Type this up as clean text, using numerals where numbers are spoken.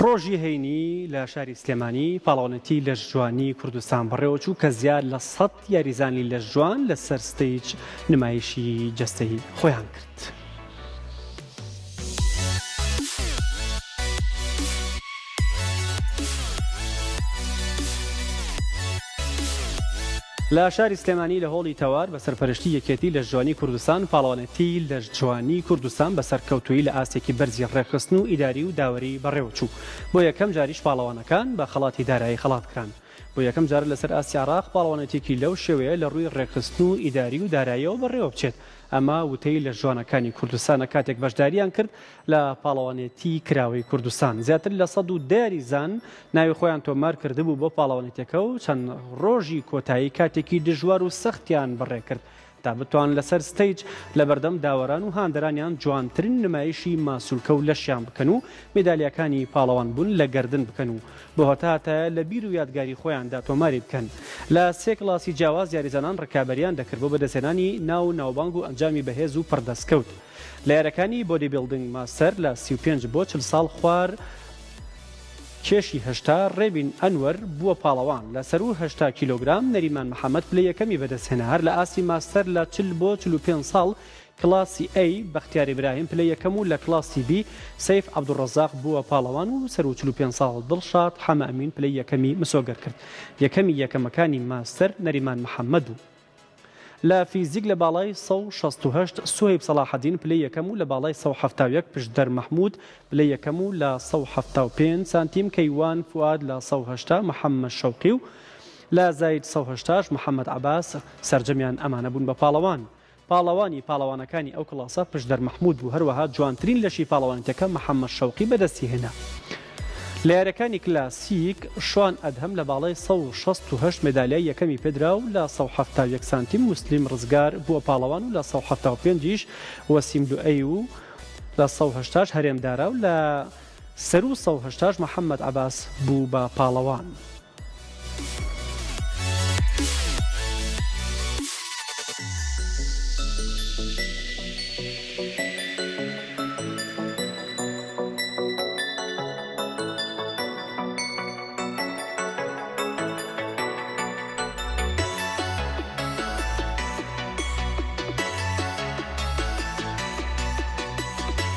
ڕۆژی هەینی لە شاری سلێمانی پاڵەوانەتی لە جوانی کوردستان بەڕێوەچوو کە زیاد لە 100 یاریزانی لە جوان لەسەر ستەیج نمایشی جەستەیی خۆیان کرد. لە شاری سلێمانی لە هۆڵی تەوار بە سەرپەرشتی یەکێتی لە جوانی کوردستان پاڵەوانەتی لە جوانی کوردستان بە سەرکەوتووی لە ئاستێکی بەرزی ڕێخستن و ئیداری و داوەری بەڕێوەچوو بۆ یەکەم جاریش پاڵەوانەکان بە خەڵاتی دارایی خەڵاتکران. بۆ یەکەم جار لەسەر ئاستی عراق پاڵەوانەتێکی لەو شێوەیە لە ڕووی ڕێخستن و ئیداری و داراییەوە بەڕێوە بچێت. ئەمە وتەی لە جوانەکانی کوردستانە کاتێک بەشداریان کرد لە پاڵەوانێتی کراوەی کوردستان. زیاتر لە 110 یاریزان ناوی خۆیان تۆمار کردبوو بۆ پاڵەوانێتەکە و چەند ڕۆژی کۆتایی کاتێکی دژوار و سەختیان بەڕێ کرد تا بتوان لەسەر ستەیج لە بەردەم داوەران و هاندەرانیان جوانترین نمایشی ماسوولکە و لەشیان بکەن و مێدالیەکانی پاڵەوان بوون لە گەردن بکەن و بۆ هەتاتە لە بیر و یادگاری خۆیاندا تۆماری بکەن. لە سێ کڵاسی جیاواز یاریزانان ڕکابەریان دەکرد بۆ بەدەستێنانی ناو ناوبانگ و ئەنجامی بەهێز و پڕدەستکەوت. لە یارەکانی بۆدی بیلدینگ ماستەر لە 35 بۆ 40 ساڵ خوار کێشی هەشتا ڕێبین ئەنوەر بووە پاڵەوان لە سەر و 80 کیلۆگرام. نەریمان محەممەد پلە یەکەمی بەدەستهێنا هەر لە ئاسی ماستەر لە 40 بۆ 45 ساڵ کلاسی A بەختیار ئیبراهیم پلە یەکەم و لە کلاسی B سەیف عەبدوڕەزاق بووە پاڵەوان و سەر و 45 ساڵ دڵشاد حەمە ئەمین پلە یەکەمی مسۆگەر کرد. یەکەمەکانی ماستەر نەریمان محەممەد بوو. لە فیزیک لە باڵای 168 سوهیب سەلاحەدین پلەی یەکەم و لە باڵای 171 پشتدەر مەحموود پلەی یەکەم و لە 175 سانتیم کەیوان فواد لە 180 محەممەد شەوقی و لە زاید 180 محەممەد عەباس سەرجەمیان ئەمانە بوون بە پاڵەوان. پاڵەوانەکانی ئەو کڵاسە پشتدەر مەحموود بوو. هەروەها جوانترین لەشی پاڵەوانێتەکە محەممەد شەوقی بەدەستی هێنا. لە یارەکانی کلاسیک شوان ئەدهەم لە باڵای 168 مێدالیای یەکەمی پێدرا و لە 171 سانتیم موسلیم ڕزگار بووە پاڵەوان و لە 175 وەسیم دوئەی و لە 180 هەرێمدارا و لە سەر و 180 محەممەد عەباس بوو بە پاڵەوان.